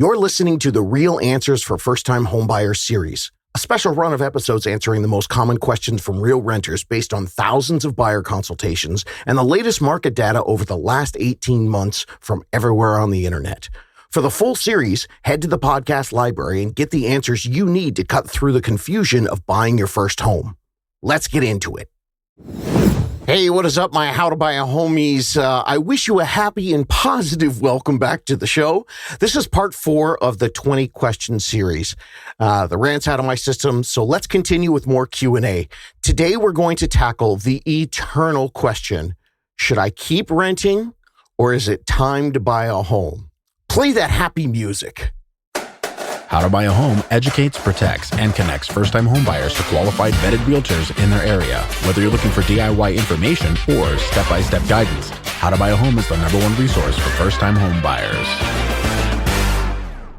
You're listening to the Real Answers for First-Time Homebuyers series, a special run of episodes answering the most common questions from real renters based on thousands of buyer consultations and the latest market data over the last 18 months from everywhere on the internet. For the full series, head to the podcast library and get the answers you need to cut through the confusion of buying your first home. Let's get into it. Hey, what is up, my How to Buy a Homies? I wish you a happy and positive welcome back to the show. This is part 4 of the 20 question series. The rant's out of my system, so let's continue with more Q&A. Today, we're going to tackle the eternal question: should I keep renting, or is it time to buy a home? Play that happy music. How to Buy a Home educates, protects, and connects first-time homebuyers to qualified vetted realtors in their area. Whether you're looking for DIY information or step-by-step guidance, How to Buy a Home is the #1 resource for first-time homebuyers.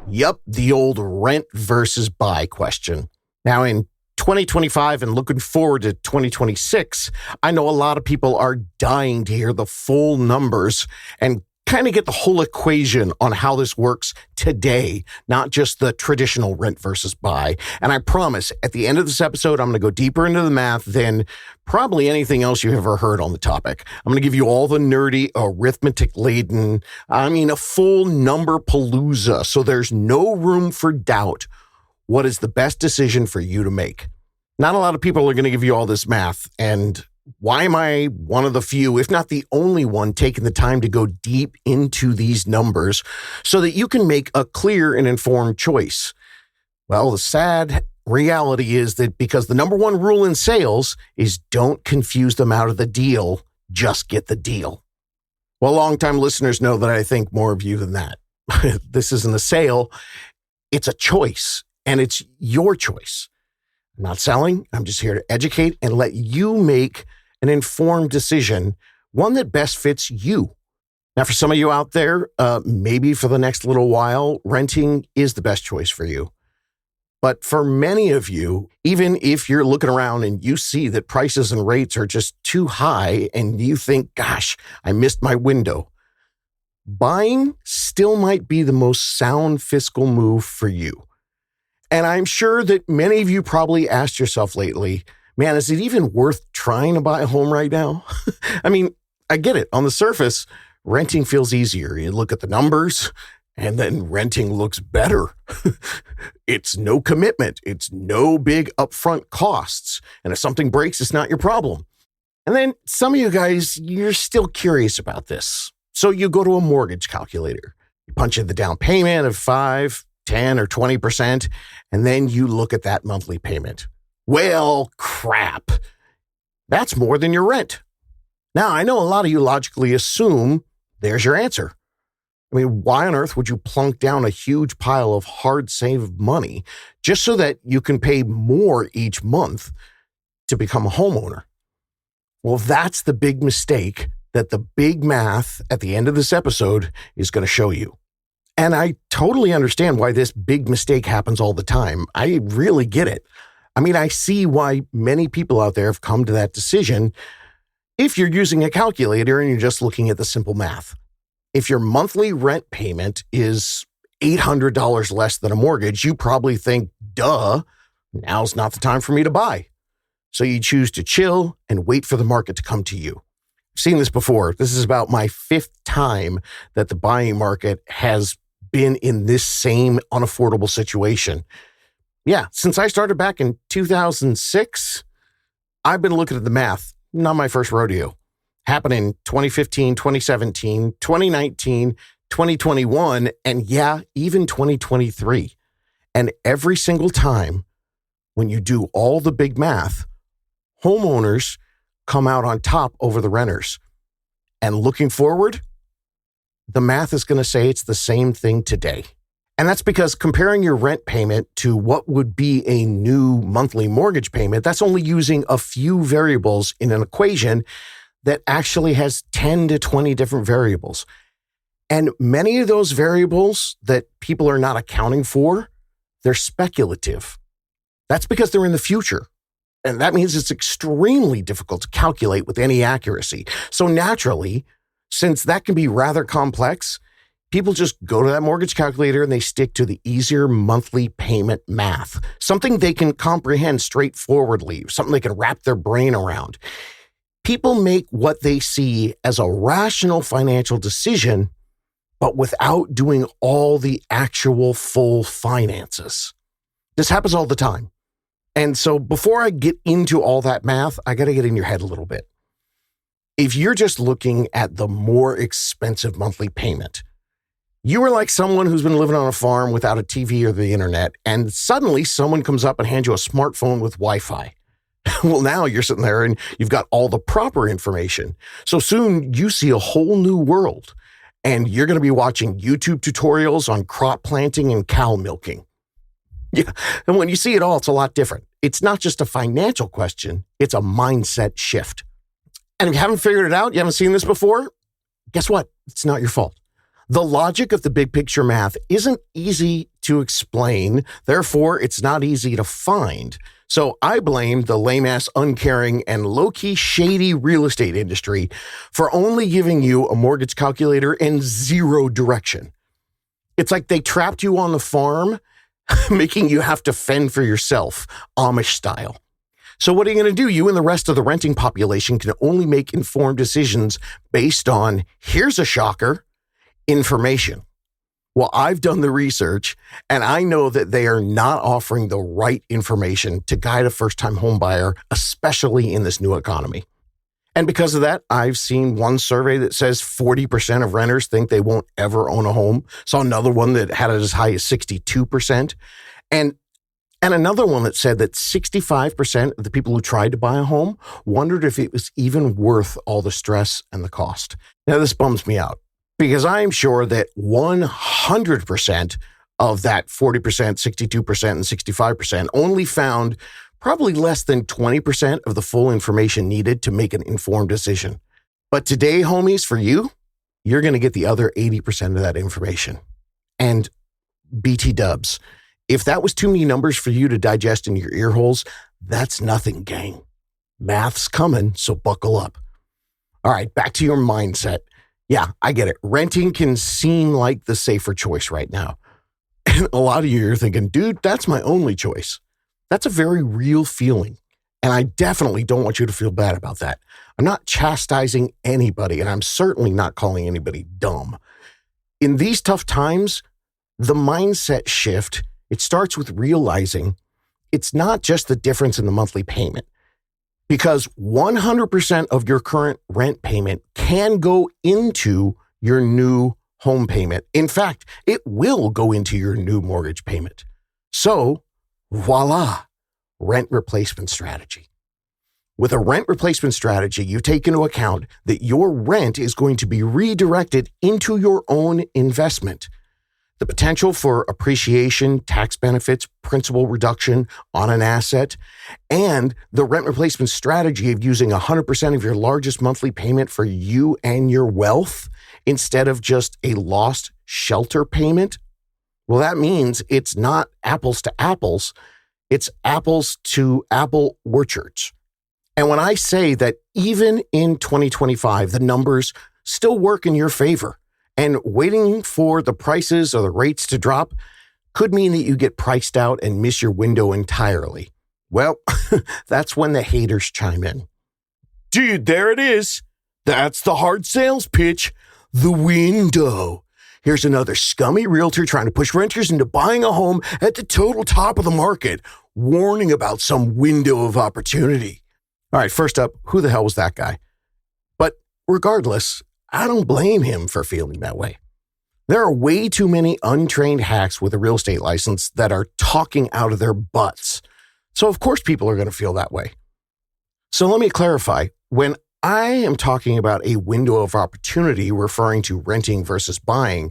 Yep, the old rent versus buy question. Now, in 2025 and looking forward to 2026, I know a lot of people are dying to hear the full numbers and kind of get the whole equation on how this works today, not just the traditional rent versus buy. And I promise, at the end of this episode, I'm going to go deeper into the math than probably anything else you've ever heard on the topic. I'm going to give you all the nerdy, arithmetic-laden, a full number palooza, so there's no room for doubt. What is the best decision for you to make? Not a lot of people are going to give you all this math, and why am I one of the few, if not the only one, taking the time to go deep into these numbers so that you can make a clear and informed choice? Well, the sad reality is that because the #1 rule in sales is don't confuse them out of the deal, just get the deal. Well, longtime listeners know that I think more of you than that. This isn't a sale, it's a choice, and it's your choice. I'm not selling. I'm just here to educate and let you make an informed decision, one that best fits you. Now, for some of you out there, maybe for the next little while, renting is the best choice for you. But for many of you, even if you're looking around and you see that prices and rates are just too high and you think, gosh, I missed my window, buying still might be the most sound fiscal move for you. And I'm sure that many of you probably asked yourself lately, man, is it even worth trying to buy a home right now? I get it. On the surface, renting feels easier. You look at the numbers, and then renting looks better. It's no commitment. It's no big upfront costs. And if something breaks, it's not your problem. And then some of you guys, you're still curious about this. So you go to a mortgage calculator. You punch in the down payment of 5%, 10 or 20%, and then you look at that monthly payment. Well, crap. That's more than your rent. Now, I know a lot of you logically assume there's your answer. Why on earth would you plunk down a huge pile of hard-saved money just so that you can pay more each month to become a homeowner? Well, that's the big mistake that the big math at the end of this episode is going to show you. And I totally understand why this big mistake happens all the time. I really get it. I see why many people out there have come to that decision if you're using a calculator and you're just looking at the simple math. If your monthly rent payment is $800 less than a mortgage, you probably think, duh, now's not the time for me to buy. So you choose to chill and wait for the market to come to you. I've seen this before. This is about my 5th time that the buying market has been in this same unaffordable situation. Yeah, since I started back in 2006, I've been looking at the math. Not my first rodeo. Happened in 2015, 2017, 2019, 2021, and yeah, even 2023. And every single time when you do all the big math, homeowners come out on top over the renters. And looking forward, the math is going to say it's the same thing today. And that's because comparing your rent payment to what would be a new monthly mortgage payment, that's only using a few variables in an equation that actually has 10 to 20 different variables. And many of those variables that people are not accounting for, they're speculative. That's because they're in the future. And that means it's extremely difficult to calculate with any accuracy. So naturally, since that can be rather complex, People just go to that mortgage calculator and they stick to the easier monthly payment math, something they can comprehend straightforwardly, something they can wrap their brain around. People make what they see as a rational financial decision, but without doing all the actual full finances. This happens all the time. And so before I get into all that math, I got to get in your head a little bit. If you're just looking at the more expensive monthly payment, you are like someone who's been living on a farm without a TV or the internet, and suddenly someone comes up and hands you a smartphone with Wi-Fi. Well, now you're sitting there and you've got all the proper information. So soon you see a whole new world, and you're going to be watching YouTube tutorials on crop planting and cow milking. Yeah, and when you see it all, it's a lot different. It's not just a financial question, it's a mindset shift. And if you haven't figured it out, you haven't seen this before, guess what? It's not your fault. The logic of the big picture math isn't easy to explain, therefore it's not easy to find. So I blame the lame-ass, uncaring, and low-key shady real estate industry for only giving you a mortgage calculator and zero direction. It's like they trapped you on the farm, making you have to fend for yourself, Amish style. So what are you going to do? You and the rest of the renting population can only make informed decisions based on, here's a shocker, information. Well, I've done the research, and I know that they are not offering the right information to guide a first-time home buyer, especially in this new economy. And because of that, I've seen one survey that says 40% of renters think they won't ever own a home. Saw another one that had it as high as 62%. And another one that said that 65% of the people who tried to buy a home wondered if it was even worth all the stress and the cost. Now, this bums me out, because I am sure that 100% of that 40%, 62%, and 65% only found probably less than 20% of the full information needed to make an informed decision. But today, homies, for you, you're going to get the other 80% of that information. And BT dubs, if that was too many numbers for you to digest in your ear holes, that's nothing, gang. Math's coming, so buckle up. All right, back to your mindset. Yeah, I get it. Renting can seem like the safer choice right now. And a lot of you are thinking, dude, that's my only choice. That's a very real feeling. And I definitely don't want you to feel bad about that. I'm not chastising anybody, and I'm certainly not calling anybody dumb. In these tough times, the mindset shift, it starts with realizing it's not just the difference in the monthly payment. Because 100% of your current rent payment can go into your new home payment. In fact, it will go into your new mortgage payment. So, voila, rent replacement strategy. With a rent replacement strategy, you take into account that your rent is going to be redirected into your own investment. The potential for appreciation, tax benefits, principal reduction on an asset, and the rent replacement strategy of using 100% of your largest monthly payment for you and your wealth instead of just a lost shelter payment. Well, that means it's not apples to apples, it's apples to apple orchards. And when I say that even in 2025, the numbers still work in your favor, and waiting for the prices or the rates to drop could mean that you get priced out and miss your window entirely. Well, that's when the haters chime in. Dude, there it is. That's the hard sales pitch. The window. Here's another scummy realtor trying to push renters into buying a home at the total top of the market, warning about some window of opportunity. All right, first up, who the hell was that guy? But regardless, I don't blame him for feeling that way. There are way too many untrained hacks with a real estate license that are talking out of their butts. So of course people are going to feel that way. So let me clarify. When I am talking about a window of opportunity referring to renting versus buying,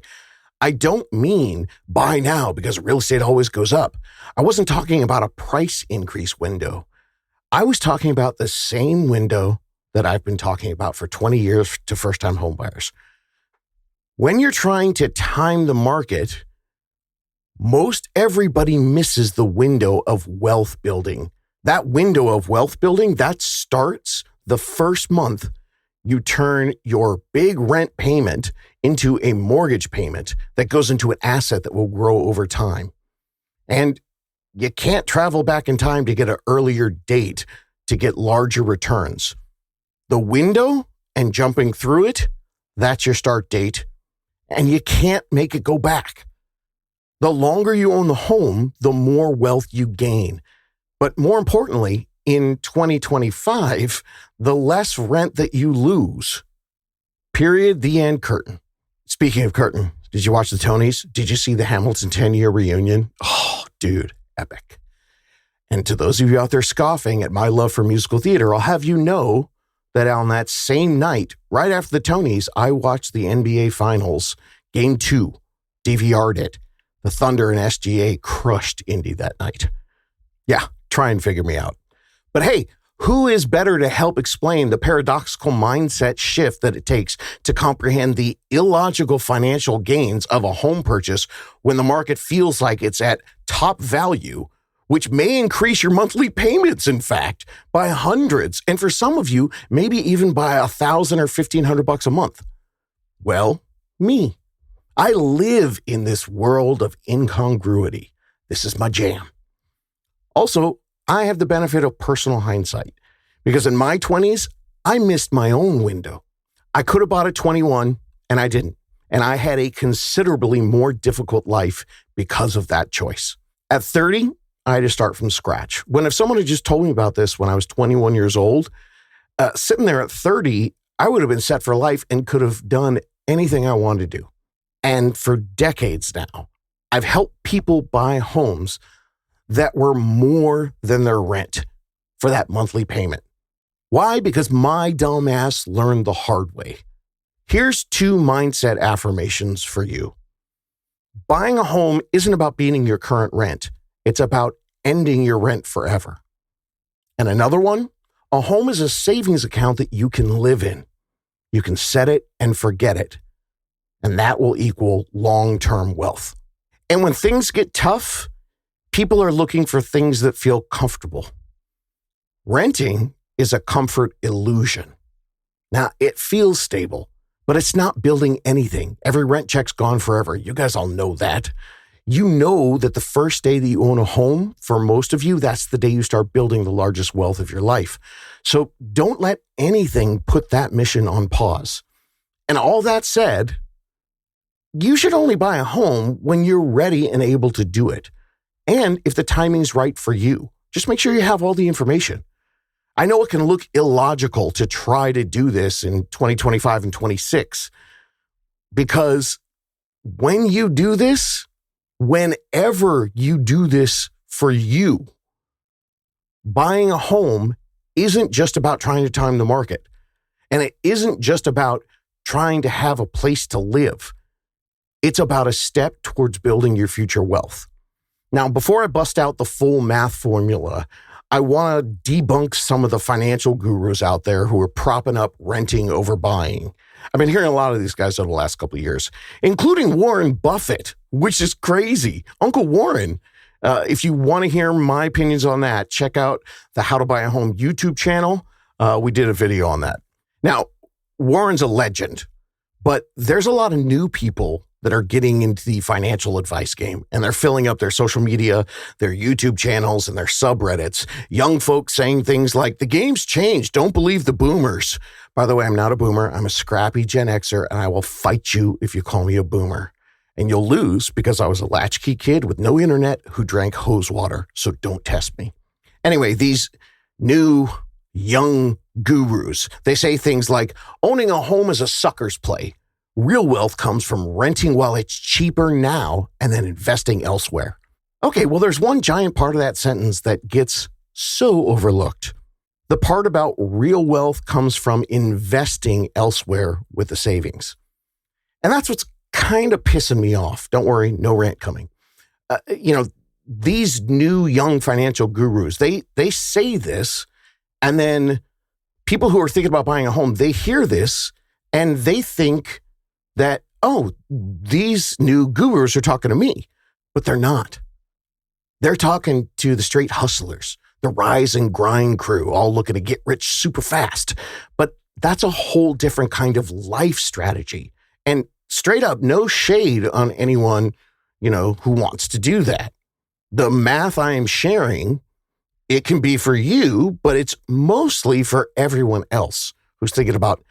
I don't mean buy now because real estate always goes up. I wasn't talking about a price increase window. I was talking about the same window that I've been talking about for 20 years to first-time homebuyers. When you're trying to time the market, most everybody misses the window of wealth building. That window of wealth building, that starts the first month You turn your big rent payment into a mortgage payment that goes into an asset that will grow over time. And you can't travel back in time to get an earlier date to get larger returns. The window and jumping through it, that's your start date. And you can't make it go back. The longer you own the home, the more wealth you gain. But more importantly, in 2025, the less rent that you lose. Period. The end. Curtain. Speaking of curtain, did you watch the Tonys? Did you see the Hamilton 10-year reunion? Oh, dude, epic. And to those of you out there scoffing at my love for musical theater, I'll have you know that on that same night, right after the Tonys, I watched the NBA Finals, Game 2, DVR'd it. The Thunder and SGA crushed Indy that night. Yeah, try and figure me out. But hey, who is better to help explain the paradoxical mindset shift that it takes to comprehend the illogical financial gains of a home purchase when the market feels like it's at top value, which may increase your monthly payments, in fact, by hundreds, and for some of you, maybe even by $1,000 or $1,500 a month? Well, me. I live in this world of incongruity. This is my jam. Also, I have the benefit of personal hindsight because in my 20s, I missed my own window. I could have bought at 21 and I didn't. And I had a considerably more difficult life because of that choice. At 30, I had to start from scratch. When if someone had just told me about this when I was 21 years old, sitting there at 30, I would have been set for life and could have done anything I wanted to do. And for decades now, I've helped people buy homes that were more than their rent for that monthly payment. Why? Because my dumb ass learned the hard way. Here's 2 mindset affirmations for you. Buying a home isn't about beating your current rent. It's about ending your rent forever. And another one, a home is a savings account that you can live in. You can set it and forget it. And that will equal long-term wealth. And when things get tough, people are looking for things that feel comfortable. Renting is a comfort illusion. Now, it feels stable, but it's not building anything. Every rent check's gone forever. You guys all know that. You know that the first day that you own a home, for most of you, that's the day you start building the largest wealth of your life. So don't let anything put that mission on pause. And all that said, you should only buy a home when you're ready and able to do it. And if the timing's right for you, just make sure you have all the information. I know it can look illogical to try to do this in 2025 and 26, because when you do this, whenever you do this for you, buying a home isn't just about trying to time the market. And it isn't just about trying to have a place to live. It's about a step towards building your future wealth. Now, before I bust out the full math formula, I want to debunk some of the financial gurus out there who are propping up renting over buying. I've been hearing a lot of these guys over the last couple of years, including Warren Buffett, which is crazy. Uncle Warren, if you want to hear my opinions on that, check out the How to Buy a Home YouTube channel. We did a video on that. Now, Warren's a legend, but there's a lot of new people that are getting into the financial advice game, and they're filling up their social media, their YouTube channels, and their subreddits. Young folks saying things like, the game's changed, don't believe the boomers. By the way, I'm not a boomer. I'm a scrappy Gen Xer, and I will fight you if you call me a boomer. And you'll lose because I was a latchkey kid with no internet who drank hose water, so don't test me. Anyway, these new young gurus, they say things like, owning a home is a sucker's play. Real wealth comes from renting while it's cheaper now and then investing elsewhere. Okay, well, there's one giant part of that sentence that gets so overlooked. The part about real wealth comes from investing elsewhere with the savings. And that's what's kind of pissing me off. Don't worry, no rant coming. These new young financial gurus, they say this, and then people who are thinking about buying a home, they hear this and they think that, oh, these new gurus are talking to me, but they're not. They're talking to the straight hustlers, the rise and grind crew, all looking to get rich super fast. But that's a whole different kind of life strategy. And straight up, no shade on anyone, who wants to do that. The math I am sharing, it can be for you, but it's mostly for everyone else who's thinking about,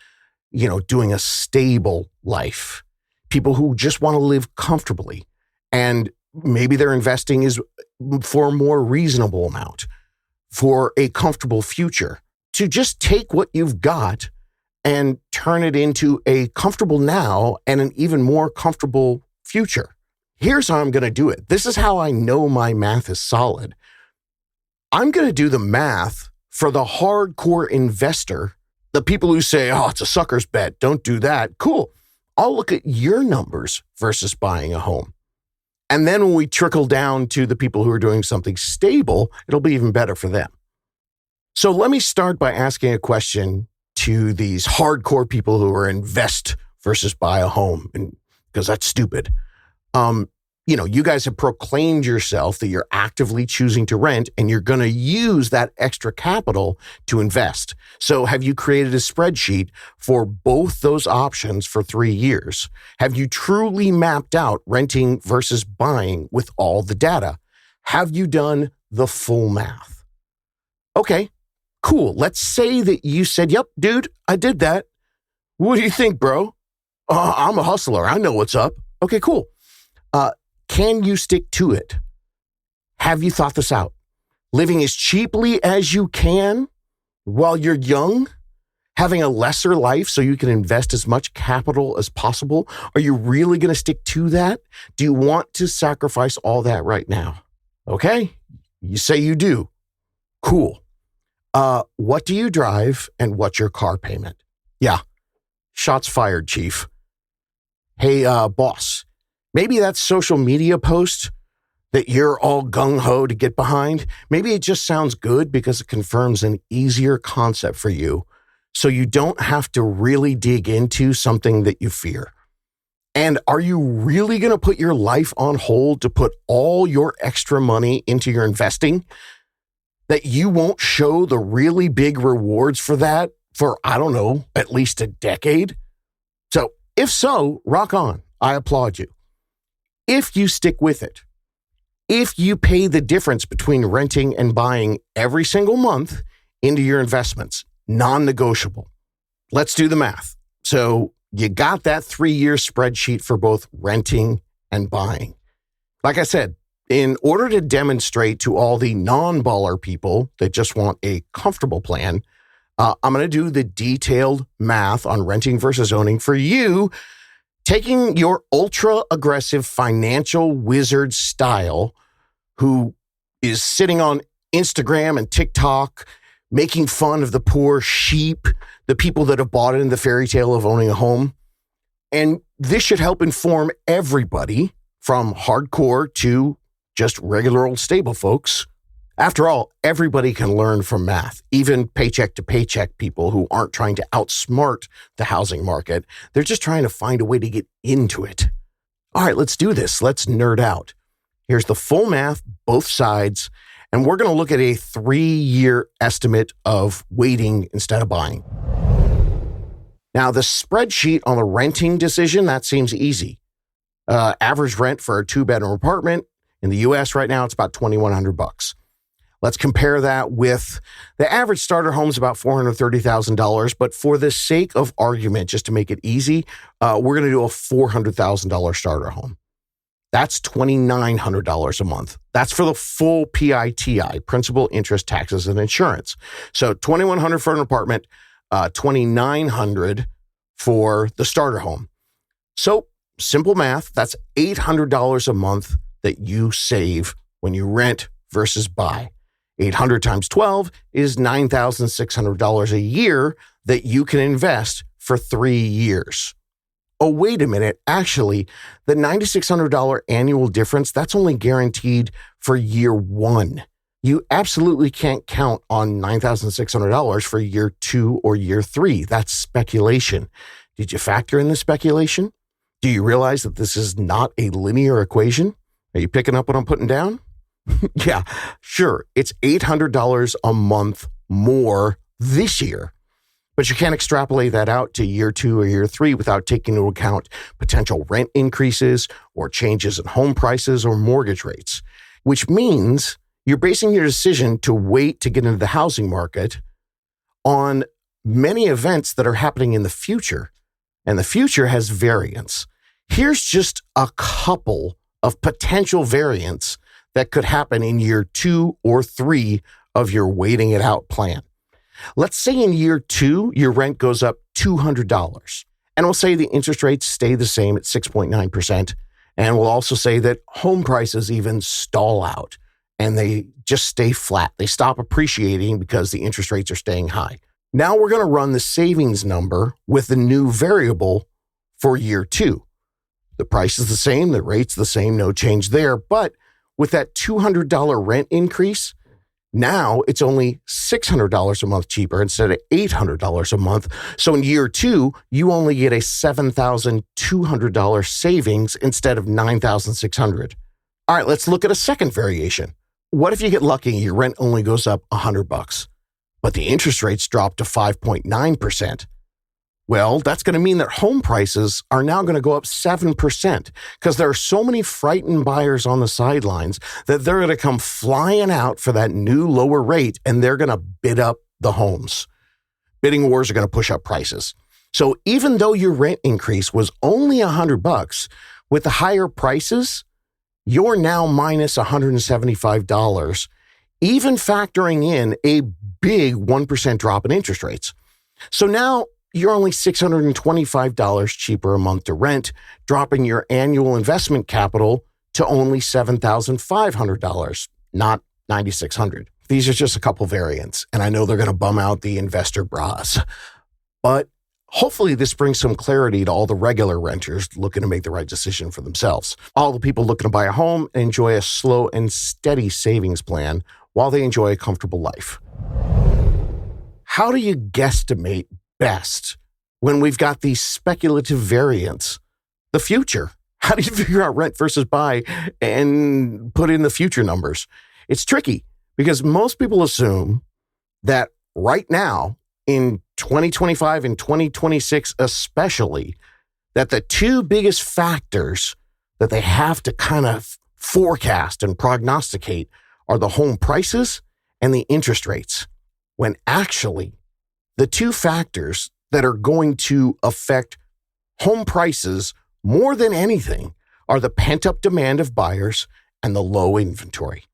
doing a stable life. People who just want to live comfortably, and maybe their investing is for a more reasonable amount, for a comfortable future, to just take what you've got and turn it into a comfortable now and an even more comfortable future. Here's how I'm going to do it. This is how I know my math is solid. I'm going to do the math for the hardcore investor, the people who say, oh, it's a sucker's bet, don't do that. Cool. I'll look at your numbers versus buying a home. And then when we trickle down to the people who are doing something stable, it'll be even better for them. So let me start by asking a question to these hardcore people who are invest versus buy a home, and because that's stupid. You guys have proclaimed yourself that you're actively choosing to rent, and you're going to use that extra capital to invest. So have you created a spreadsheet for both those options for 3 years? Have you truly mapped out renting versus buying with all the data? Have you done the full math? Okay, cool. Let's say that you said, yep, dude, I did that. What do you think, bro? I'm a hustler. I know what's up. Okay, cool. Can you stick to it? Have you thought this out? Living as cheaply as you can while you're young? Having a lesser life so you can invest as much capital as possible? Are you really going to stick to that? Do you want to sacrifice all that right now? Okay, you say you do. Cool. What do you drive and what's your car payment? Yeah, shots fired, chief. Hey, boss. Maybe that social media post that you're all gung-ho to get behind, maybe it just sounds good because it confirms an easier concept for you, so you don't have to really dig into something that you fear. And are you really going to put your life on hold to put all your extra money into your investing? That you won't show the really big rewards for that for, I don't know, at least a decade? So if so, rock on. I applaud you. If you stick with it, if you pay the difference between renting and buying every single month into your investments, non-negotiable. Let's do the math. So you got that 3-year spreadsheet for both renting and buying. Like I said, in order to demonstrate to all the non-baller people that just want a comfortable plan, I'm going to do the detailed math on renting versus owning for you, taking your ultra-aggressive financial wizard style who is sitting on Instagram and TikTok, making fun of the poor sheep, the people that have bought into the fairy tale of owning a home. And this should help inform everybody from hardcore to just regular old stable folks. After all, everybody can learn from math, even paycheck to paycheck people who aren't trying to outsmart the housing market. They're just trying to find a way to get into it. All right, let's do this. Let's nerd out. Here's the full math, both sides, and we're going to look at a 3-year estimate of waiting instead of buying. Now, the spreadsheet on the renting decision, that seems easy. Average rent for a 2-bedroom apartment in the U.S. right now, it's about $2,100. Let's compare that with the average starter home is about $430,000. But for the sake of argument, just to make it easy, we're going to do a $400,000 starter home. That's $2,900 a month. That's for the full PITI, principal, interest, taxes, and insurance. So $2,100 for an apartment, $2,900 for the starter home. So simple math, that's $800 a month that you save when you rent versus buy. 800 times 12 is $9,600 a year that you can invest for 3 years. Oh, wait a minute. Actually, the $9,600 annual difference, that's only guaranteed for year 1. You absolutely can't count on $9,600 for year 2 or year 3. That's speculation. Did you factor in the speculation? Do you realize that this is not a linear equation? Are you picking up what I'm putting down? Yeah, sure. It's $800 a month more this year. But you can't extrapolate that out to year 2 or year 3 without taking into account potential rent increases or changes in home prices or mortgage rates, which means you're basing your decision to wait to get into the housing market on many events that are happening in the future. And the future has variance. Here's just a couple of potential variants that could happen in year 2 or 3 of your waiting it out plan. Let's say in year 2, your rent goes up $200. And we'll say the interest rates stay the same at 6.9%. And we'll also say that home prices even stall out and they just stay flat. They stop appreciating because the interest rates are staying high. Now we're going to run the savings number with the new variable for year 2. The price is the same, the rate's the same, no change there. But with that $200 rent increase, now it's only $600 a month cheaper instead of $800 a month. So in year 2, you only get a $7,200 savings instead of $9,600. All right, let's look at a second variation. What if you get lucky and your rent only goes up $100, but the interest rates drop to 5.9%? Well, that's going to mean that home prices are now going to go up 7% because there are so many frightened buyers on the sidelines that they're going to come flying out for that new lower rate and they're going to bid up the homes. Bidding wars are going to push up prices. So even though your rent increase was only $100, with the higher prices, you're now minus $175, even factoring in a big 1% drop in interest rates. So now you're only $625 cheaper a month to rent, dropping your annual investment capital to only $7,500, not $9,600. These are just a couple variants, and I know they're going to bum out the investor bras. But hopefully this brings some clarity to all the regular renters looking to make the right decision for themselves. All the people looking to buy a home and enjoy a slow and steady savings plan while they enjoy a comfortable life. How do you guesstimate best when we've got these speculative variants? The future. How do you figure out rent versus buy and put in the future numbers? It's tricky because most people assume that right now in 2025 and 2026 especially, that the two biggest factors that they have to kind of forecast and prognosticate are the home prices and the interest rates, when actually the two factors that are going to affect home prices more than anything are the pent-up demand of buyers and the low inventory.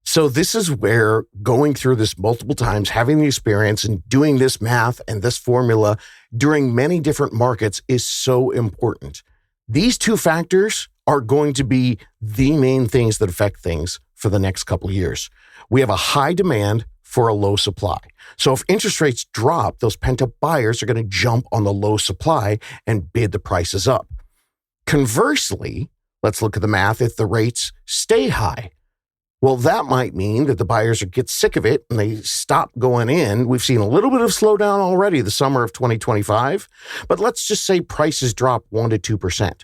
So this is where going through this multiple times, having the experience and doing this math and this formula during many different markets is so important. These two factors are going to be the main things that affect things for the next couple of years. We have a high demand for a low supply. So if interest rates drop, those pent-up buyers are going to jump on the low supply and bid the prices up. Conversely, let's look at the math. If the rates stay high, well, that might mean that the buyers get sick of it and they stop going in. We've seen a little bit of slowdown already the summer of 2025, but let's just say prices drop 1% to 2%.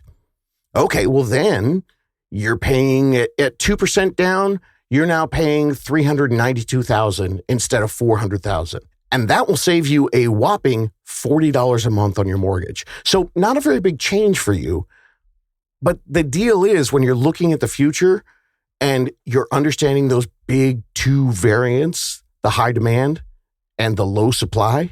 Okay, well then you're paying at 2% down, you're now paying $392,000 instead of $400,000. And that will save you a whopping $40 a month on your mortgage. So not a very big change for you. But the deal is when you're looking at the future and you're understanding those big two variants, the high demand and the low supply,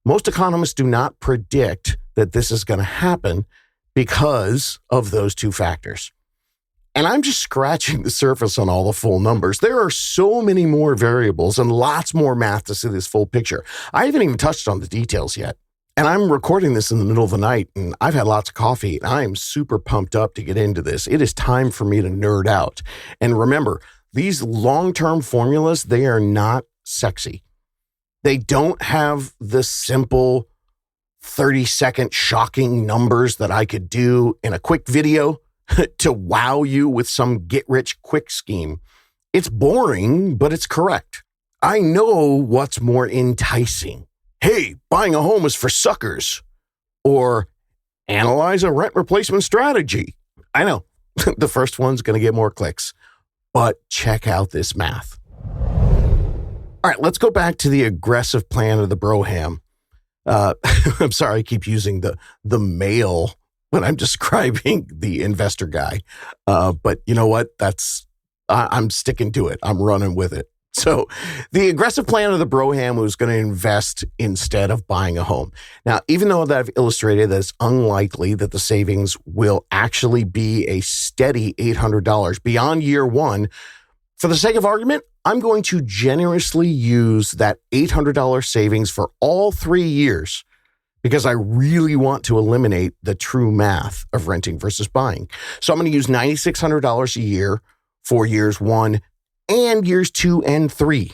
most economists do not predict that this is going to happen because of those two factors. And I'm just scratching the surface on all the full numbers. There are so many more variables and lots more math to see this full picture. I haven't even touched on the details yet. And I'm recording this in the middle of the night, and I've had lots of coffee, and I am super pumped up to get into this. It is time for me to nerd out. And remember, these long-term formulas, they are not sexy. They don't have the simple 30-second shocking numbers that I could do in a quick video to wow you with some get-rich-quick scheme. It's boring, but it's correct. I know what's more enticing. Hey, buying a home is for suckers. Or analyze a rent replacement strategy. I know, the first one's going to get more clicks. But check out this math. All right, let's go back to the aggressive plan of the Broham. I'm sorry, I keep using the male when I'm describing the investor guy. But you know what? I'm sticking to it. I'm running with it. So the aggressive plan of the Broham was going to invest instead of buying a home. Now, even though that I've illustrated that it's unlikely that the savings will actually be a steady $800 beyond year one, for the sake of argument, I'm going to generously use that $800 savings for all 3 years because I really want to eliminate the true math of renting versus buying. So I'm going to use $9,600 a year for years 1 and years 2 and 3.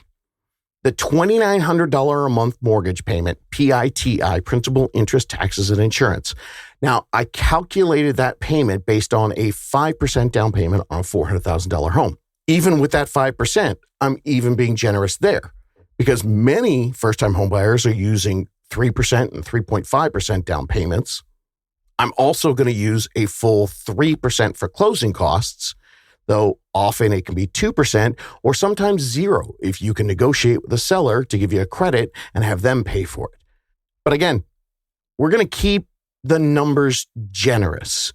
The $2,900 a month mortgage payment, PITI, principal, interest, taxes, and insurance. Now, I calculated that payment based on a 5% down payment on a $400,000 home. Even with that 5%, I'm even being generous there because many first-time homebuyers are using 3% and 3.5% down payments. I'm also going to use a full 3% for closing costs, though often it can be 2% or sometimes 0 if you can negotiate with the seller to give you a credit and have them pay for it. But again, we're going to keep the numbers generous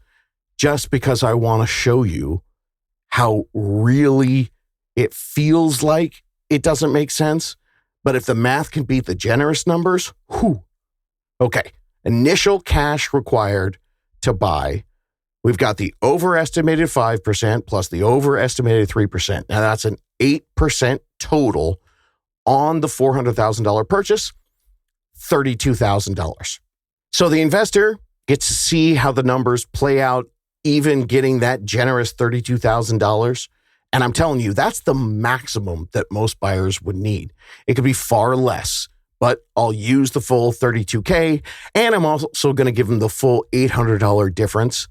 just because I want to show you how really it feels like it doesn't make sense. But if the math can beat the generous numbers, whew. Okay, initial cash required to buy. We've got the overestimated 5% plus the overestimated 3%. Now that's an 8% total on the $400,000 purchase, $32,000. So the investor gets to see how the numbers play out, even getting that generous $32,000. And I'm telling you, that's the maximum that most buyers would need. It could be far less, but I'll use the full $32K, and I'm also going to give them the full $800 difference,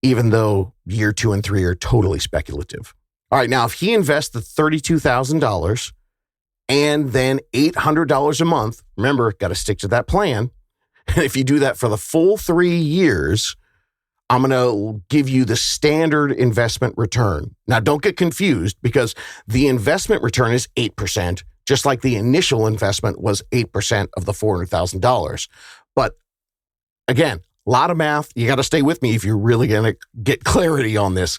even though year 2 and 3 are totally speculative. All right, now if he invests the $32,000 and then $800 a month, remember, got to stick to that plan. And if you do that for the full 3 years, I'm going to give you the standard investment return. Now, don't get confused because the investment return is 8%, just like the initial investment was 8% of the $400,000. But again, a lot of math. You got to stay with me if you're really going to get clarity on this.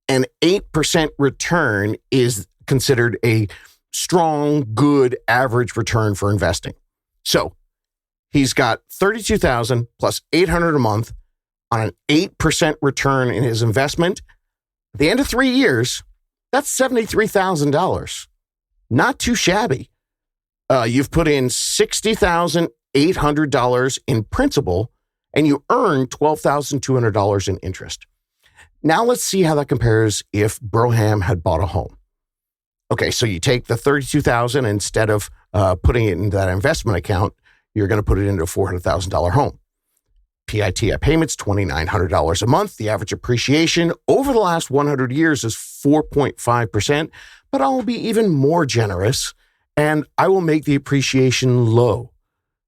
An 8% return is considered a strong, good, average return for investing. So he's got $32,000 plus $800 a month on an 8% return in his investment. At the end of 3 years, that's $73,000. Not too shabby. You've put in $60,800 in principal, and you earn $12,200 in interest. Now let's see how that compares if Broham had bought a home. Okay, so you take the $32,000 instead of putting it into that investment account, you're going to put it into a $400,000 home. PITI payments, $2,900 a month. The average appreciation over the last 100 years is 4.5%, but I'll be even more generous, and I will make the appreciation low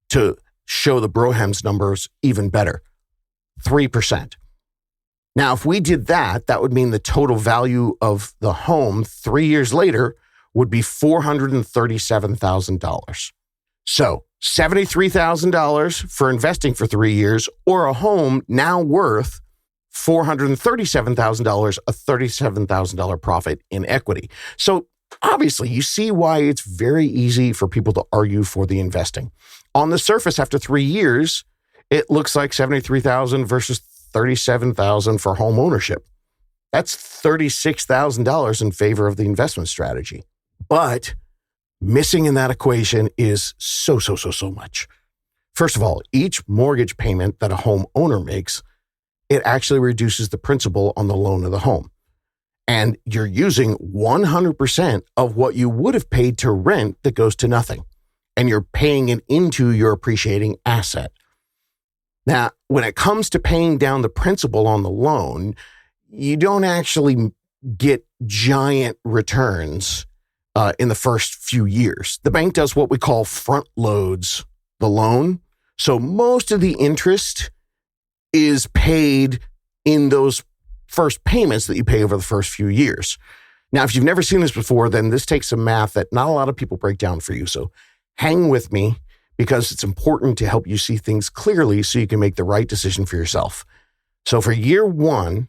to show the Broham's numbers even better, 3%. Now, if we did that, that would mean the total value of the home 3 years later would be $437,000. So $73,000 for investing for 3 years, or a home now worth $437,000, a $37,000 profit in equity. So obviously, you see why it's very easy for people to argue for the investing. On the surface, after 3 years, it looks like $73,000 versus $37,000 for home ownership. That's $36,000 in favor of the investment strategy. But missing in that equation is so much. First of all, each mortgage payment that a homeowner makes, it actually reduces the principal on the loan of the home. And you're using 100% of what you would have paid to rent that goes to nothing. And you're paying it into your appreciating asset. Now, when it comes to paying down the principal on the loan, you don't actually get giant returns in the first few years. The bank does what we call front loads the loan. So most of the interest is paid in those first payments that you pay over the first few years. Now, if you've never seen this before, then this takes some math that not a lot of people break down for you. So hang with me because it's important to help you see things clearly so you can make the right decision for yourself. So for year one,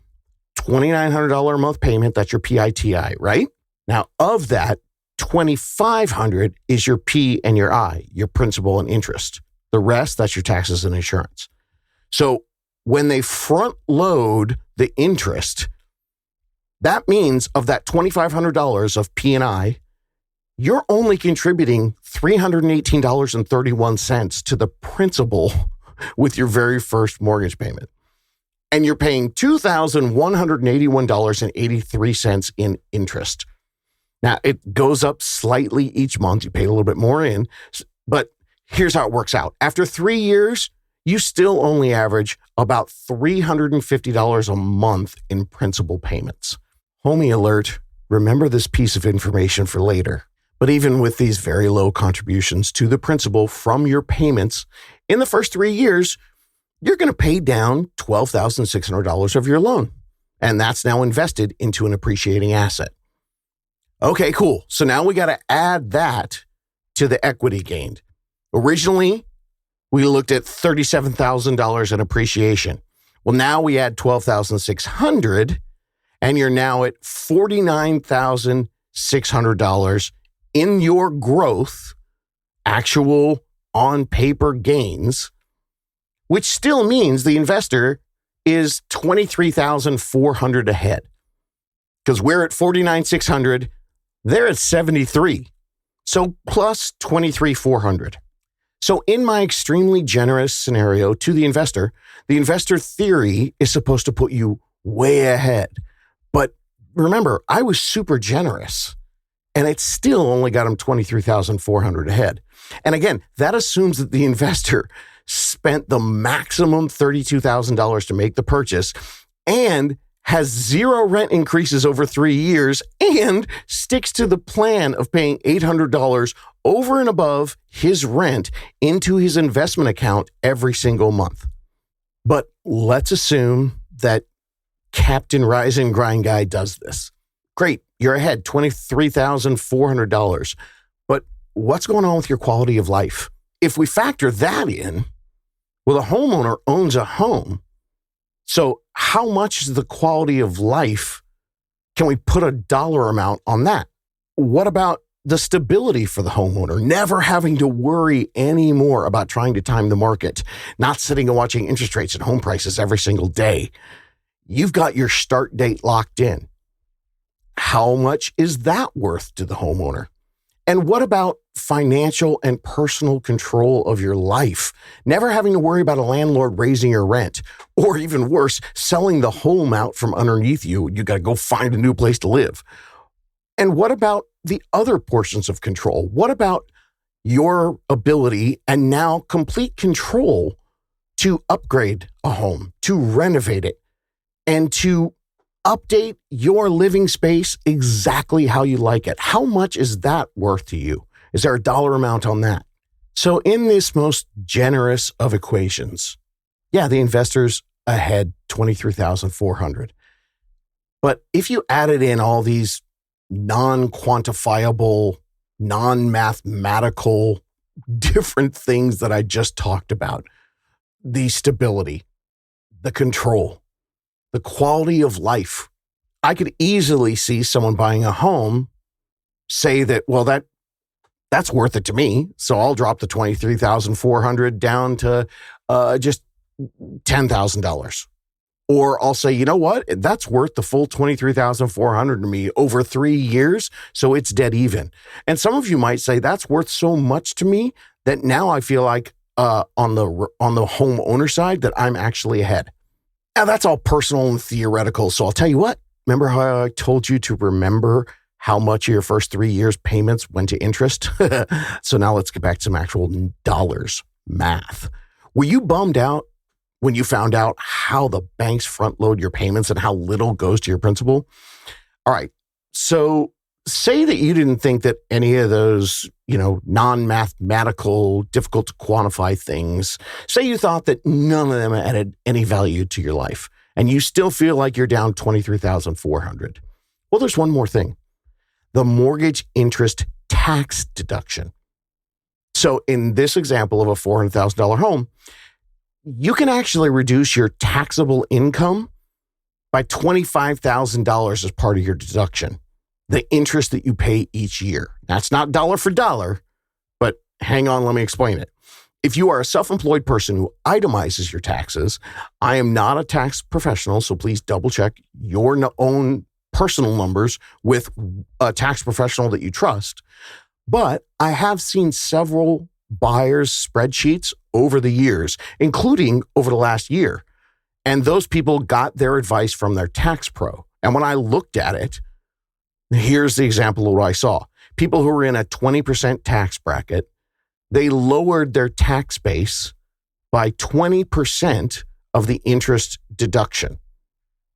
$2,900 a month payment, that's your PITI, right? Now of that, $2,500 is your P and your I, your principal and interest. The rest, that's your taxes and insurance. So when they front load the interest, that means of that $2,500 of P and I, you're only contributing $318.31 to the principal with your very first mortgage payment. And you're paying $2,181.83 in interest. Now, it goes up slightly each month. You pay a little bit more in, but here's how it works out. After 3 years, you still only average about $350 a month in principal payments. Homie alert, remember this piece of information for later. But even with these very low contributions to the principal from your payments, in the first 3 years, you're going to pay down $12,600 of your loan. And that's now invested into an appreciating asset. Okay, cool. So now we got to add that to the equity gained. Originally, we looked at $37,000 in appreciation. Well, now we add $12,600, and you're now at $49,600 in your growth, actual on paper gains, which still means the investor is $23,400 ahead. Because we're at $49,600, they're at $73,000. So plus $23,400. So in my extremely generous scenario to the investor theory is supposed to put you way ahead. But remember, I was super generous and it still only got him $23,400 ahead. And again, that assumes that the investor spent the maximum $32,000 to make the purchase and has zero rent increases over 3 years and sticks to the plan of paying $800 over and above his rent into his investment account every single month. But let's assume that Captain Rise and Grind Guy does this. Great, you're ahead, $23,400. But what's going on with your quality of life? If we factor that in, well, a homeowner owns a home. So how much is the quality of life? Can we put a dollar amount on that? What about the stability for the homeowner? Never having to worry anymore about trying to time the market, not sitting and watching interest rates and home prices every single day. You've got your start date locked in. How much is that worth to the homeowner? And what about financial and personal control of your life? Never having to worry about a landlord raising your rent, or even worse, selling the home out from underneath you. You got to go find a new place to live. And what about the other portions of control? What about your ability and now complete control to upgrade a home, to renovate it, and to update your living space exactly how you like it? How much is that worth to you? Is there a dollar amount on that? So in this most generous of equations, yeah, the investor's ahead $23,400. But if you added in all these non-quantifiable, non-mathematical, different things that I just talked about, the stability, the control, the quality of life, I could easily see someone buying a home say that, well, that's worth it to me. So I'll drop the $23,400 down to just $10,000. Or I'll say, you know what? That's worth the full $23,400 to me over 3 years. So it's dead even. And some of you might say that's worth so much to me that now I feel like on the home owner side that I'm actually ahead. Now that's all personal and theoretical. So I'll tell you what, remember how I told you to remember how much of your first 3 years payments went to interest? So now let's get back to some actual dollars, math. Were you bummed out when you found out how the banks front load your payments and how little goes to your principal? All right. So say that you didn't think that any of those, non-mathematical, difficult to quantify things, say you thought that none of them added any value to your life and you still feel like you're down $23,400. Well, there's one more thing. The mortgage interest tax deduction. So in this example of a $400,000 home, you can actually reduce your taxable income by $25,000 as part of your deduction, the interest that you pay each year. That's not dollar for dollar, but hang on, let me explain it. If you are a self-employed person who itemizes your taxes, I am not a tax professional, so please double check your own personal numbers with a tax professional that you trust. But I have seen several buyers' spreadsheets over the years, including over the last year. And those people got their advice from their tax pro. And when I looked at it, here's the example of what I saw. People who were in a 20% tax bracket, they lowered their tax base by 20% of the interest deduction.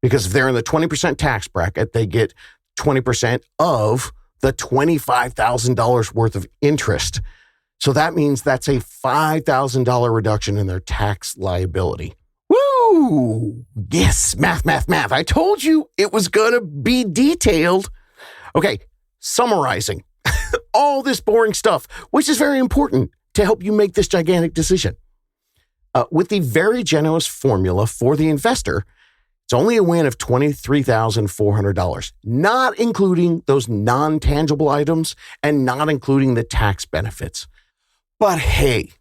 Because if they're in the 20% tax bracket, they get 20% of the $25,000 worth of interest. So that means that's a $5,000 reduction in their tax liability. Woo! Yes, math. I told you it was going to be detailed. Okay, summarizing all this boring stuff, which is very important to help you make this gigantic decision. With the very generous formula for the investor, it's only a win of $23,400, not including those non-tangible items and not including the tax benefits. But hey,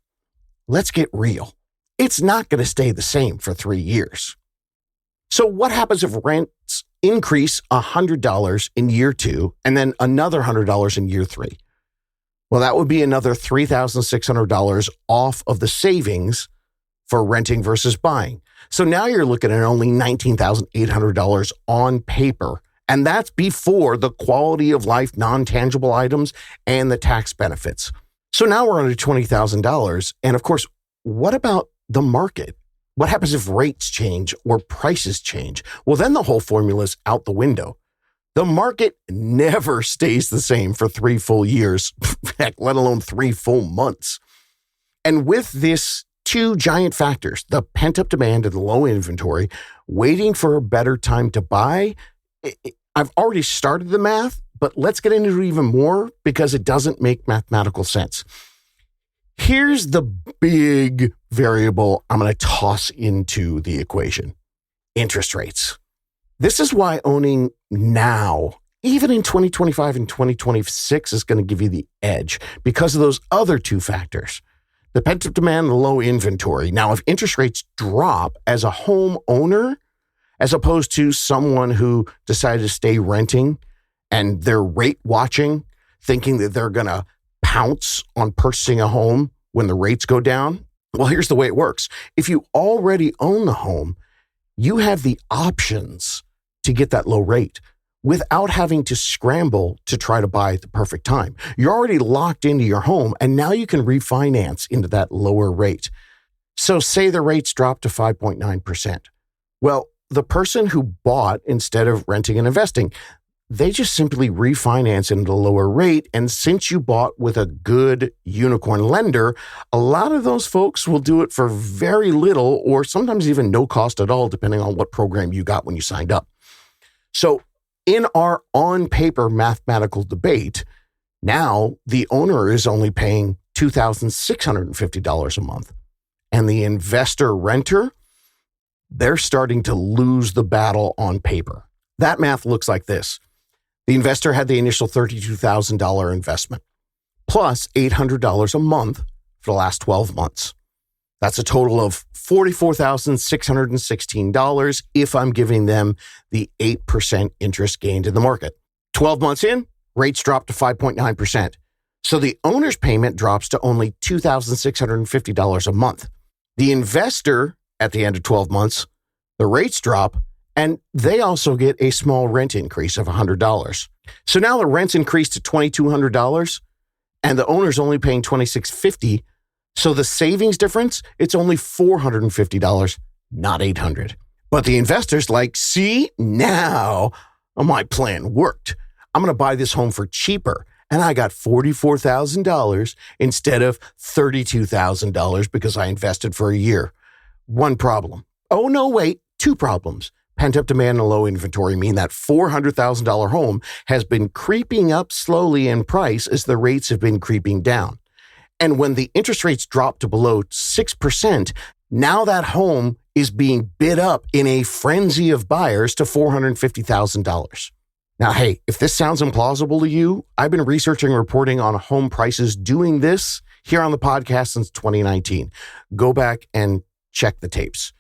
let's get real. It's not going to stay the same for 3 years. So what happens if rents increase $100 in year 2 and then another $100 in year 3? Well, that would be another $3,600 off of the savings for renting versus buying. So now you're looking at only $19,800 on paper. And that's before the quality of life non-tangible items and the tax benefits. So now we're under $20,000. And of course, what about the market? What happens if rates change or prices change? Well, then the whole formula is out the window. The market never stays the same for 3 full years, heck, let alone 3 full months. And with this 2 giant factors, the pent-up demand and the low inventory, waiting for a better time to buy, I've already started the math, but let's get into it even more because it doesn't make mathematical sense. Here's the big variable I'm going to toss into the equation: interest rates. This is why owning now, even in 2025 and 2026, is going to give you the edge because of those other 2 factors. The pent-up demand and the low inventory. Now, if interest rates drop as a homeowner, as opposed to someone who decided to stay renting and they're rate watching, thinking that they're going to pounce on purchasing a home when the rates go down, well, here's the way it works. If you already own the home, you have the options to get that low rate without having to scramble to try to buy at the perfect time. You're already locked into your home, and now you can refinance into that lower rate. So say the rates drop to 5.9%. Well, the person who bought instead of renting and investing, they just simply refinance into the lower rate. And since you bought with a good unicorn lender, a lot of those folks will do it for very little or sometimes even no cost at all, depending on what program you got when you signed up. So in our on-paper mathematical debate, now the owner is only paying $2,650 a month. And the investor renter, they're starting to lose the battle on paper. That math looks like this. The investor had the initial $32,000 investment, plus $800 a month for the last 12 months. That's a total of $44,616 if I'm giving them the 8% interest gained in the market. 12 months in, rates drop to 5.9%. So the owner's payment drops to only $2,650 a month. The investor, at the end of 12 months, the rates drop, and they also get a small rent increase of $100. So now the rent's increased to $2,200, and the owner's only paying $2,650. So the savings difference, it's only $450, not $800. But the investor's like, see, now my plan worked. I'm going to buy this home for cheaper. And I got $44,000 instead of $32,000 because I invested for a year. One problem. Oh, no, wait, 2 problems. Pent-up demand and low inventory mean that $400,000 home has been creeping up slowly in price as the rates have been creeping down. And when the interest rates drop to below 6%, now that home is being bid up in a frenzy of buyers to $450,000. Now, hey, if this sounds implausible to you, I've been researching and reporting on home prices doing this here on the podcast since 2019. Go back and check the tapes.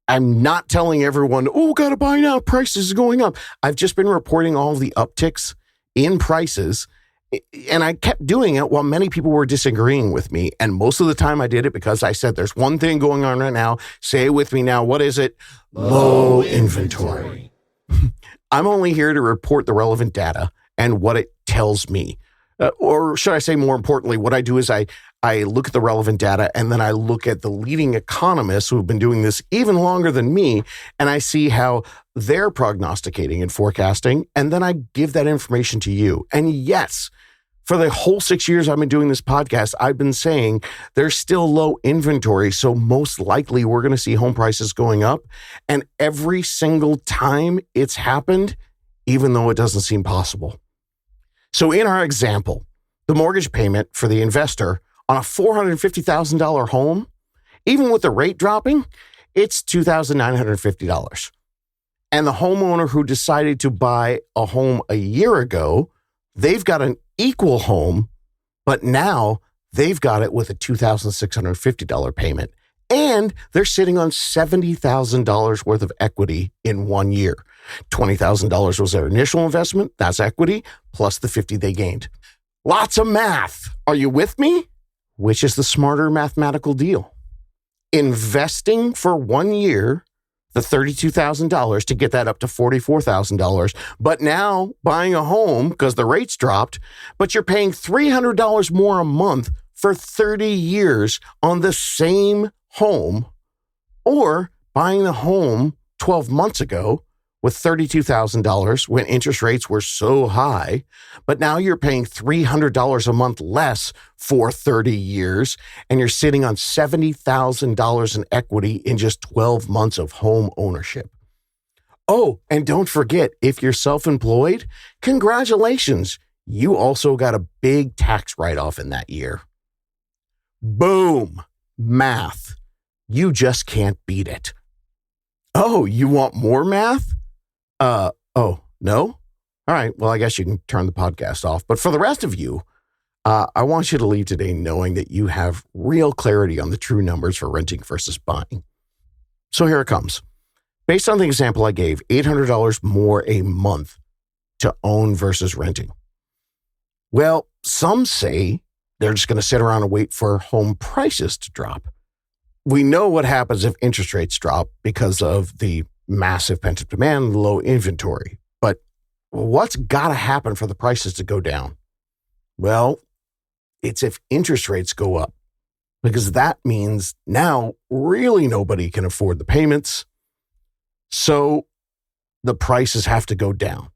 I'm not telling everyone, oh, gotta buy now, prices are going up. I've just been reporting all the upticks in prices, and I kept doing it while many people were disagreeing with me. And most of the time I did it because I said, there's one thing going on right now. Say it with me now. What is it? Low inventory. I'm only here to report the relevant data and what it tells me. Or should I say more importantly, what I do is I look at the relevant data and then I look at the leading economists who have been doing this even longer than me, and I see how they're prognosticating and forecasting, and then I give that information to you. And yes, for the whole 6 years I've been doing this podcast, I've been saying there's still low inventory, so most likely we're going to see home prices going up. And every single time it's happened, even though it doesn't seem possible. So in our example, the mortgage payment for the investor on a $450,000 home, even with the rate dropping, it's $2,950. And the homeowner who decided to buy a home a year ago, they've got an equal home, but now they've got it with a $2,650 payment. And they're sitting on $70,000 worth of equity in 1 year. $20,000 was their initial investment. That's equity plus the $50,000 they gained. Lots of math. Are you with me? Which is the smarter mathematical deal? Investing for 1 year, the $32,000 to get that up to $44,000, but now buying a home because the rates dropped, but you're paying $300 more a month for 30 years on the same home, or buying the home 12 months ago with $32,000 when interest rates were so high, but now you're paying $300 a month less for 30 years, and you're sitting on $70,000 in equity in just 12 months of home ownership. Oh, and don't forget, if you're self-employed, congratulations. You also got a big tax write-off in that year. Boom. Math. You just can't beat it. Oh, you want more math? Oh, no? All right, well, I guess you can turn the podcast off. But for the rest of you, I want you to leave today knowing that you have real clarity on the true numbers for renting versus buying. So here it comes. Based on the example I gave, $800 more a month to own versus renting. Well, some say they're just going to sit around and wait for home prices to drop. We know what happens if interest rates drop because of the massive pent-up demand and low inventory. But what's got to happen for the prices to go down? Well, it's if interest rates go up, because that means now really nobody can afford the payments. So the prices have to go down.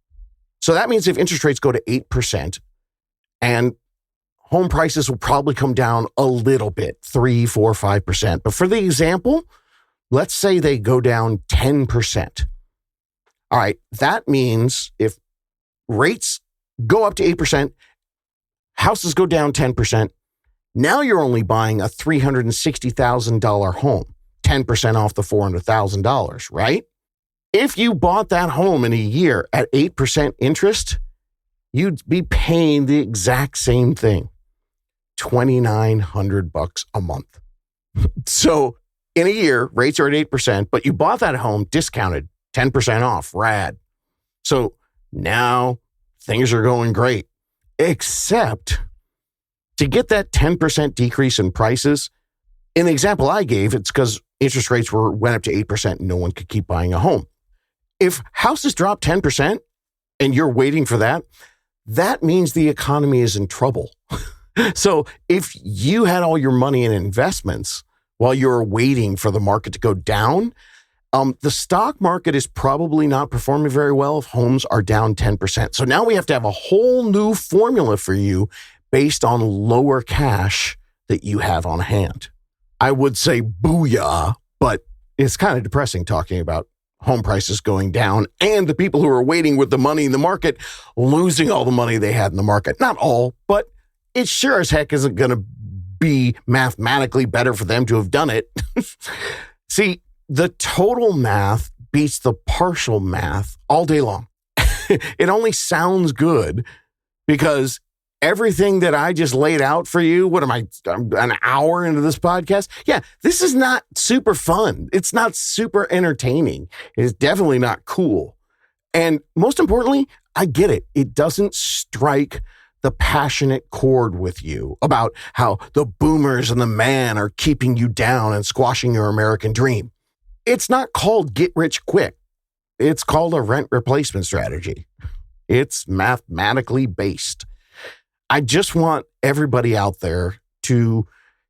So that means if interest rates go to 8%, and home prices will probably come down a little bit, 3, 4, 5%. But for the example, let's say they go down 10%. All right, that means if rates go up to 8%, houses go down 10%, now you're only buying a $360,000 home, 10% off the $400,000, right? If you bought that home in a year at 8% interest, you'd be paying the exact same thing, $2,900 a month. So in a year, rates are at 8%, but you bought that home discounted, 10% off, rad. So now things are going great, except to get that 10% decrease in prices. In the example I gave, it's because interest rates went up to 8% and no one could keep buying a home. If houses drop 10% and you're waiting for that, that means the economy is in trouble. So if you had all your money in investments while you're waiting for the market to go down, the stock market is probably not performing very well if homes are down 10%. So now we have to have a whole new formula for you based on lower cash that you have on hand. I would say booyah, but it's kind of depressing talking about home prices going down and the people who are waiting with the money in the market losing all the money they had in the market. Not all, but it sure as heck isn't going to be mathematically better for them to have done it. See, the total math beats the partial math all day long. It only sounds good because everything that I just laid out for you, what am I, an hour into this podcast? Yeah, this is not super fun. It's not super entertaining. It's definitely not cool. And most importantly, I get it. It doesn't strike the passionate chord with you about how the boomers and the man are keeping you down and squashing your American dream. It's not called get rich quick. It's called a rent replacement strategy. It's mathematically based. I just want everybody out there to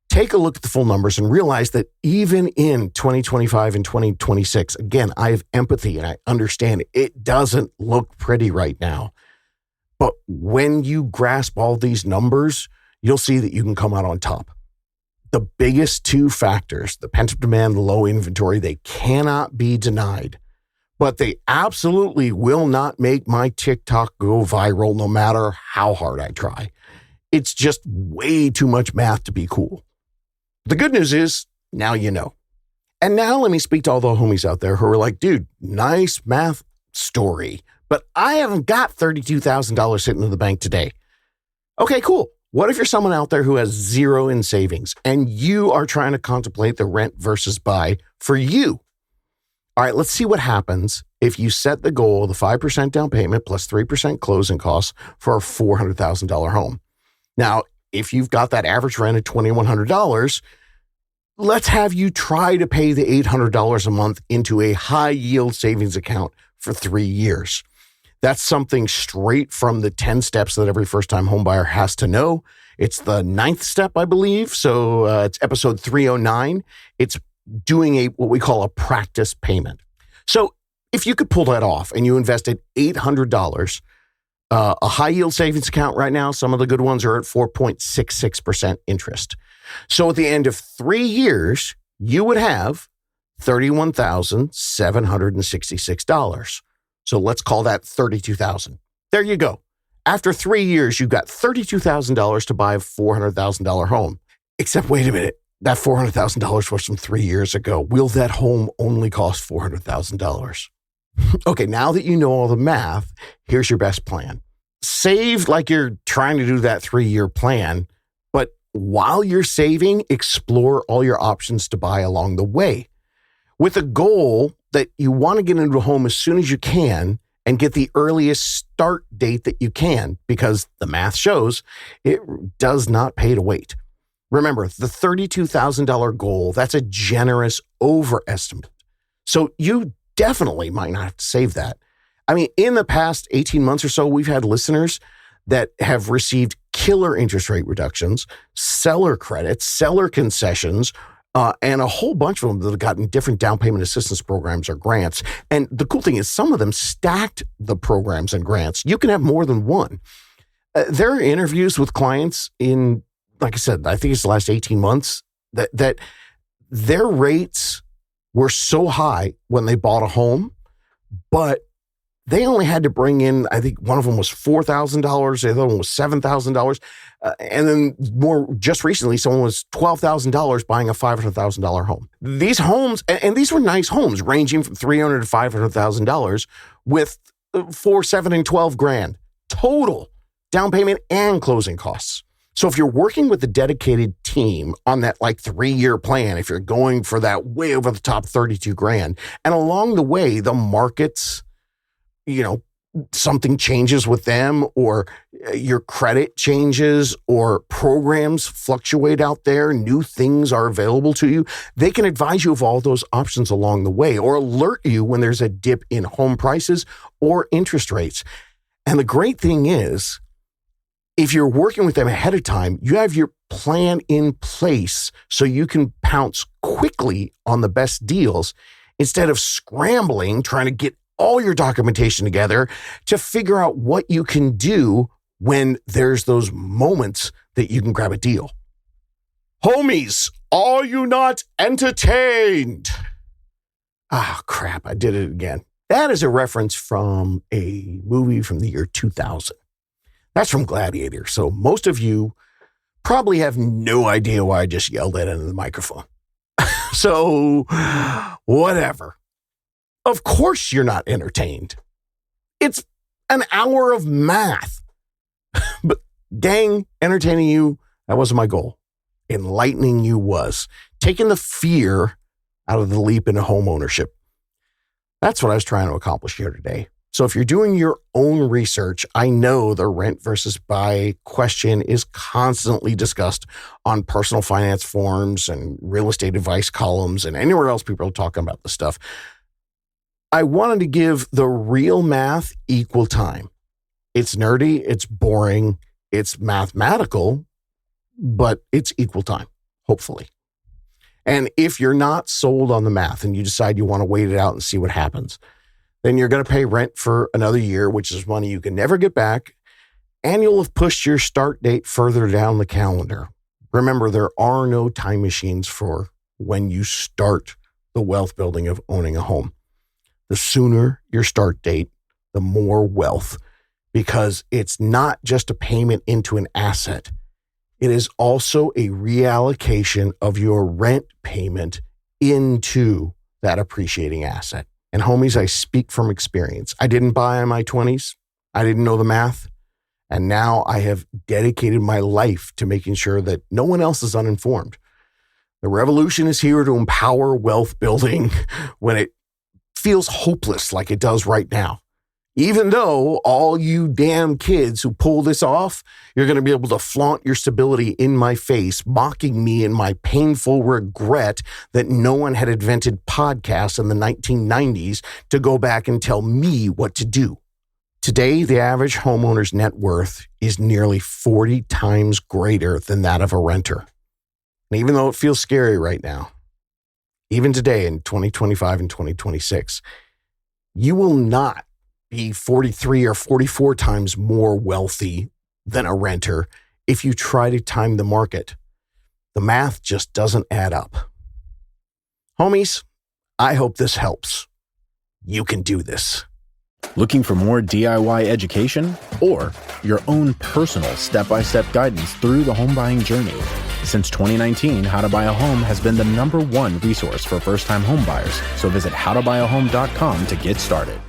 take a look at the full numbers and realize that even in 2025 and 2026, again, I have empathy and I understand it doesn't look pretty right now. But when you grasp all these numbers, you'll see that you can come out on top. The biggest two factors, the pent-up demand, the low inventory, they cannot be denied. But they absolutely will not make my TikTok go viral no matter how hard I try. It's just way too much math to be cool. The good news is, now you know. And now let me speak to all the homies out there who are like, dude, nice math story, but I haven't got $32,000 sitting in the bank today. Okay, cool. What if you're someone out there who has zero in savings and you are trying to contemplate the rent versus buy for you? All right, let's see what happens if you set the goal of the 5% down payment plus 3% closing costs for a $400,000 home. Now, if you've got that average rent of $2,100, let's have you try to pay the $800 a month into a high yield savings account for 3 years. That's something straight from the 10 steps that every first-time homebuyer has to know. It's the 9th step, I believe. So it's episode 309. It's doing what we call a practice payment. So if you could pull that off and you invested $800, a high yield savings account right now, some of the good ones are at 4.66% interest. So at the end of 3 years, you would have $31,766. So let's call that $32,000. There you go. After 3 years, you've got $32,000 to buy a $400,000 home. Except, wait a minute, that $400,000 was from 3 years ago. Will that home only cost $400,000? Okay, now that you know all the math, here's your best plan. Save like you're trying to do that 3-year plan, but while you're saving, explore all your options to buy along the way, with a goal that you want to get into a home as soon as you can and get the earliest start date that you can, because the math shows it does not pay to wait. Remember, the $32,000 goal, that's a generous overestimate. So you definitely might not have to save that. I mean, in the past 18 months or so, we've had listeners that have received killer interest rate reductions, seller credits, seller concessions, and a whole bunch of them that have gotten different down payment assistance programs or grants. And the cool thing is some of them stacked the programs and grants. You can have more than one. There are interviews with clients in, like I said, I think it's the last 18 months that their rates were so high when they bought a home, but they only had to bring in, I think one of them was $4,000, the other one was $7,000. And then more just recently, someone was $12,000 buying a $500,000 home. These homes, and these were nice homes ranging from $300,000 to $500,000 with 4, 7, and 12 grand total down payment and closing costs. So if you're working with a dedicated team on that like 3-year plan, if you're going for that way over the top 32 grand, and along the way, the markets, something changes with them, or your credit changes, or programs fluctuate out there, new things are available to you, they can advise you of all those options along the way, or alert you when there's a dip in home prices or interest rates. And the great thing is, if you're working with them ahead of time, you have your plan in place so you can pounce quickly on the best deals instead of scrambling, trying to get all your documentation together to figure out what you can do when there's those moments that you can grab a deal. Homies, are you not entertained? Ah, crap, I did it again. That is a reference from a movie from the year 2000. That's from Gladiator. So most of you probably have no idea why I just yelled that into the microphone. So, whatever. Of course you're not entertained. It's an hour of math. But gang, entertaining you, that wasn't my goal. Enlightening you was. Taking the fear out of the leap into home ownership. That's what I was trying to accomplish here today. So if you're doing your own research, I know the rent versus buy question is constantly discussed on personal finance forums and real estate advice columns and anywhere else people are talking about this stuff. I wanted to give the real math equal time. It's nerdy, it's boring, it's mathematical, but it's equal time, hopefully. And if you're not sold on the math and you decide you want to wait it out and see what happens, then you're going to pay rent for another year, which is money you can never get back, and you'll have pushed your start date further down the calendar. Remember, there are no time machines for when you start the wealth building of owning a home. The sooner your start date, the more wealth, because it's not just a payment into an asset. It is also a reallocation of your rent payment into that appreciating asset. And homies, I speak from experience. I didn't buy in my 20s. I didn't know the math. And now I have dedicated my life to making sure that no one else is uninformed. The revolution is here to empower wealth building when it feels hopeless like it does right now. Even though all you damn kids who pull this off, you're going to be able to flaunt your stability in my face, mocking me in my painful regret that no one had invented podcasts in the 1990s to go back and tell me what to do. Today, the average homeowner's net worth is nearly 40 times greater than that of a renter. And even though it feels scary right now, even today in 2025 and 2026, you will not be 43 or 44 times more wealthy than a renter if you try to time the market. The math just doesn't add up. Homies, I hope this helps. You can do this. Looking for more DIY education or your own personal step-by-step guidance through the home buying journey? Since 2019, How to Buy a Home has been the #1 resource for first-time home buyers. So visit howtobuyaHome.com to get started.